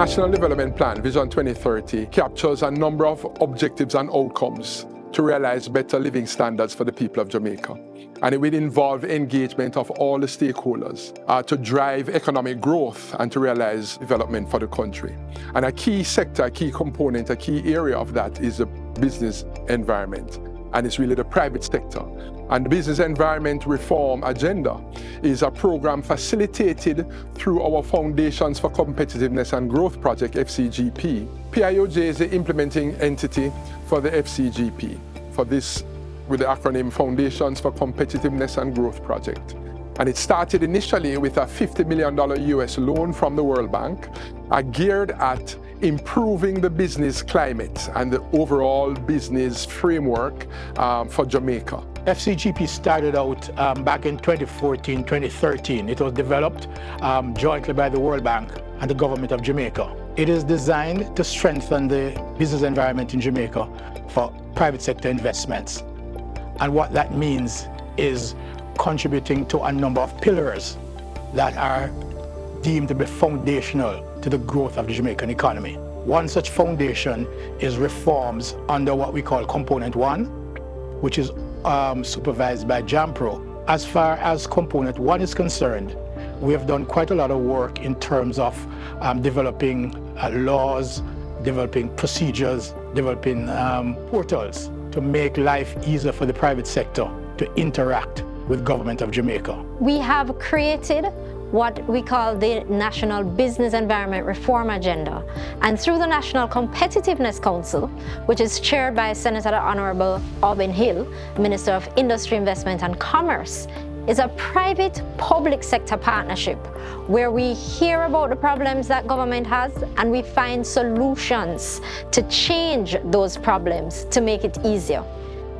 National Development Plan, Vision 2030, captures a number of objectives and outcomes to realize better living standards for the people of Jamaica. And it will involve engagement of all the stakeholders to drive economic growth and to realize development for the country. And a key sector, a key component, a key area of that is the business environment. And it's really the private sector. And the Business Environment Reform Agenda is a program facilitated through our Foundations for Competitiveness and Growth project, FCGP. PIOJ is the implementing entity for the FCGP, for this with the acronym Foundations for Competitiveness and Growth project. And it started initially with a $50 million US loan from the World Bank, geared at improving the business climate and the overall business framework for Jamaica. FCGP started out back in 2014, 2013. It was developed jointly by the World Bank and the government of Jamaica. It is designed to strengthen the business environment in Jamaica for private sector investments. And what that means is contributing to a number of pillars that are deemed to be foundational to the growth of the Jamaican economy. One such foundation is reforms under what we call Component 1, which is supervised by JAMPRO. As far as Component 1 is concerned, we have done quite a lot of work in terms of developing laws, developing procedures, developing portals to make life easier for the private sector to interact with government of Jamaica. We have created what we call the National Business Environment Reform Agenda. And through the National Competitiveness Council, which is chaired by Senator the Honorable Aubin Hill, Minister of Industry, Investment and Commerce, is a private-public sector partnership where we hear about the problems that government has and we find solutions to change those problems to make it easier.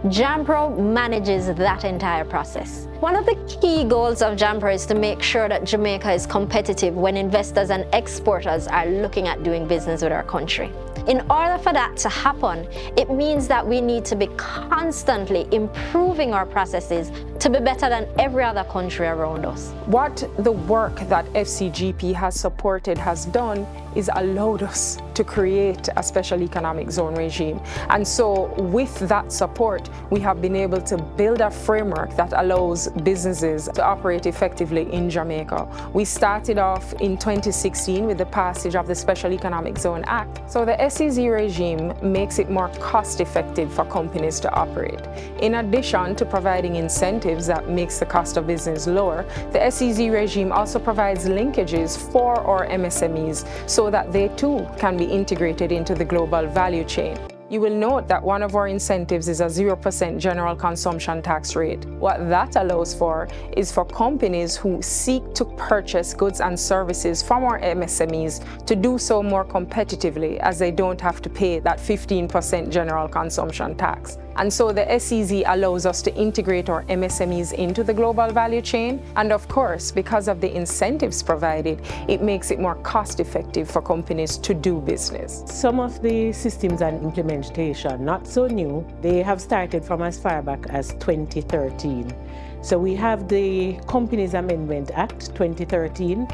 JAMPRO manages that entire process. One of the key goals of JAMPRO is to make sure that Jamaica is competitive when investors and exporters are looking at doing business with our country. In order for that to happen, it means that we need to be constantly improving our processes to be better than every other country around us. What the work that FCGP has supported has done is allowed us to create a special economic zone regime. And so with that support, we have been able to build a framework that allows businesses to operate effectively in Jamaica. We started off in 2016 with the passage of the Special Economic Zone Act. So the SEZ regime makes it more cost-effective for companies to operate. In addition to providing incentives that makes the cost of business lower, the SEZ regime also provides linkages for our MSMEs so that they too can be integrated into the global value chain. You will note that one of our incentives is a 0% general consumption tax rate. What that allows for is for companies who seek to purchase goods and services from our MSMEs to do so more competitively, as they don't have to pay that 15% general consumption tax. And so the SEZ allows us to integrate our MSMEs into the global value chain. And of course, because of the incentives provided, it makes it more cost-effective for companies to do business. Some of the systems and implementation, not so new, they have started from as far back as 2013. So we have the Companies Amendment Act 2013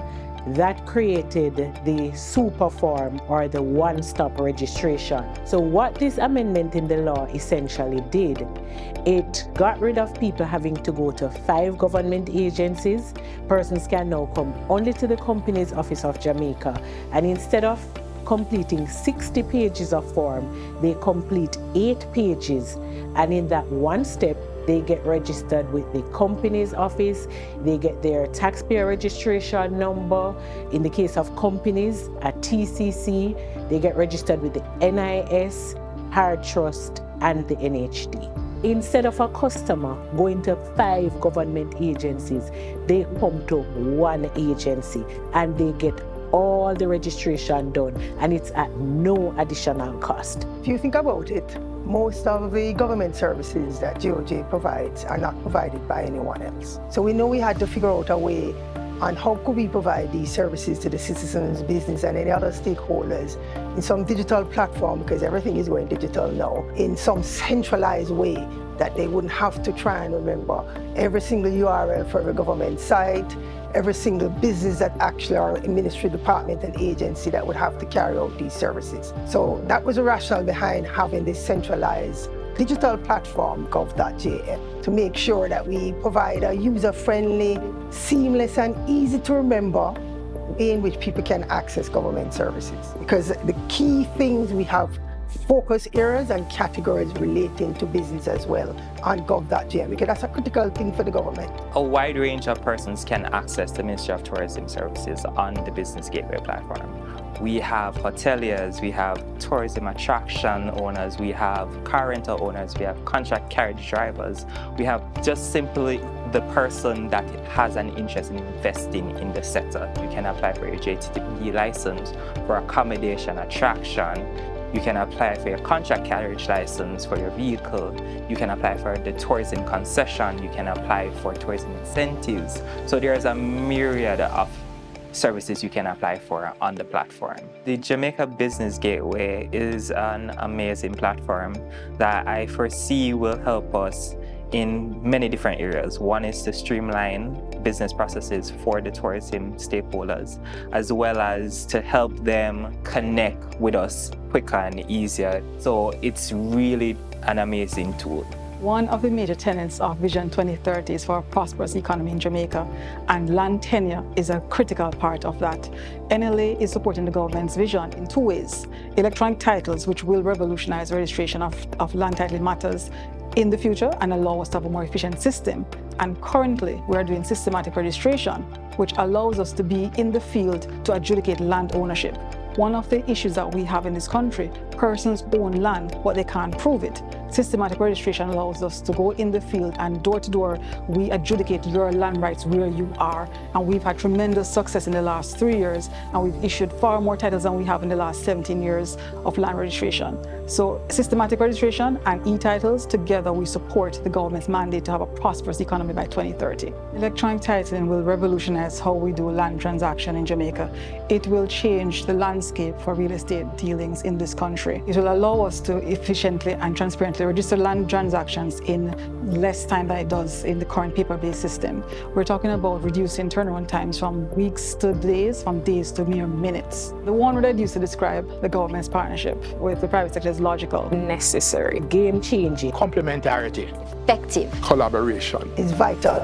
that created the super form or the one-stop registration. So what this amendment in the law essentially did, it got rid of people having to go to 5 government agencies. Persons can now come only to the Companies Office of Jamaica, and instead of completing 60 pages of form, they complete 8 pages, and in that one step, they get registered with the Companies Office, they get their taxpayer registration number. In the case of companies, a TCC, they get registered with the NIS, Hard Trust, and the NHD. Instead of a customer going to 5 government agencies, they come to one agency and they get all the registration done, and it's at no additional cost. If you think about it, most of the government services that GOJ provides are not provided by anyone else. So we know we had to figure out a way on how could we provide these services to the citizens, business, and any other stakeholders in some digital platform, because everything is going digital now, in some centralized way that they wouldn't have to try and remember every single URL for every government site, every single business that actually are a ministry, department, and agency that would have to carry out these services. So that was the rationale behind having this centralized digital platform, gov.jm, to make sure that we provide a user-friendly, seamless, and easy to remember way in which people can access government services. Because the key things, we have focus areas and categories relating to business as well on gov.jm, because that's a critical thing for the government. A wide range of persons can access the Ministry of Tourism services on the Business Gateway platform. We have hoteliers, we have tourism attraction owners, we have car rental owners, we have contract carriage drivers, we have just simply the person that has an interest in investing in the sector. You can apply for your JTB license for accommodation attraction. You can apply for your contract carriage license for your vehicle. You can apply for the tourism concession. You can apply for tourism incentives. So there's a myriad of services you can apply for on the platform. The Jamaica Business Gateway is an amazing platform that I foresee will help us in many different areas. One is to streamline business processes for the tourism stakeholders, as well as to help them connect with us quicker and easier. So it's really an amazing tool. One of the major tenets of Vision 2030 is for a prosperous economy in Jamaica, and land tenure is a critical part of that. NLA is supporting the government's vision in two ways: electronic titles, which will revolutionize registration of land title matters in the future and allow us to have a more efficient system. And currently, we are doing systematic registration, which allows us to be in the field to adjudicate land ownership. One of the issues that we have in this country, persons own land, but they can't prove it. Systematic registration allows us to go in the field and door to door, we adjudicate your land rights where you are. And we've had tremendous success in the last 3 years, and we've issued far more titles than we have in the last 17 years of land registration. So systematic registration and e-titles, together we support the government's mandate to have a prosperous economy by 2030. Electronic titling will revolutionize how we do land transaction in Jamaica. It will change the landscape for real estate dealings in this country. It will allow us to efficiently and transparently register land transactions in less time than it does in the current paper-based system. We're talking about reducing turnaround times from weeks to days, from days to mere minutes. The one word I'd use to describe the government's partnership with the private sector is logical. Necessary. Game-changing. Complementarity. Effective. Collaboration. It's vital.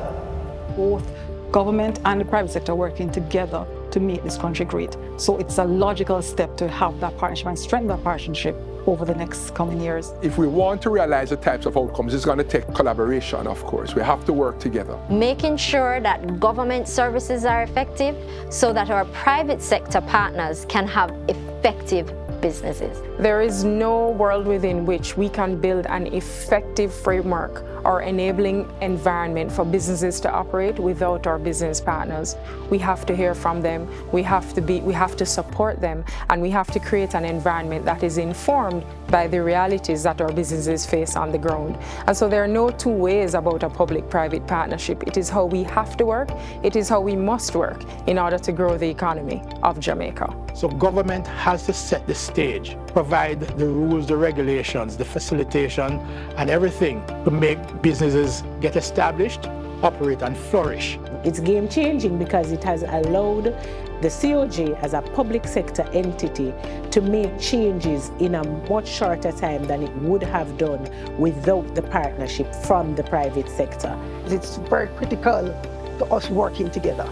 Both government and the private sector working together to make this country great. So it's a logical step to have that partnership and strengthen that partnership over the next coming years. If we want to realize the types of outcomes, it's going to take collaboration, of course. We have to work together. Making sure that government services are effective so that our private sector partners can have effective businesses. There is no world within which we can build an effective framework or enabling environment for businesses to operate without our business partners. We have to hear from them, we have to support them, and we have to create an environment that is informed by the realities that our businesses face on the ground. And so there are no two ways about a public-private partnership. It is how we have to work, it is how we must work in order to grow the economy of Jamaica. So government has to set the stage, provide the rules, the regulations, the facilitation, and everything to make businesses get established, operate, and flourish. It's game-changing because it has allowed the GOJ as a public sector entity to make changes in a much shorter time than it would have done without the partnership from the private sector. It's very critical to us working together.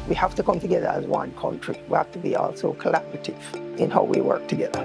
We have to come together as one country. We have to be also collaborative in how we work together.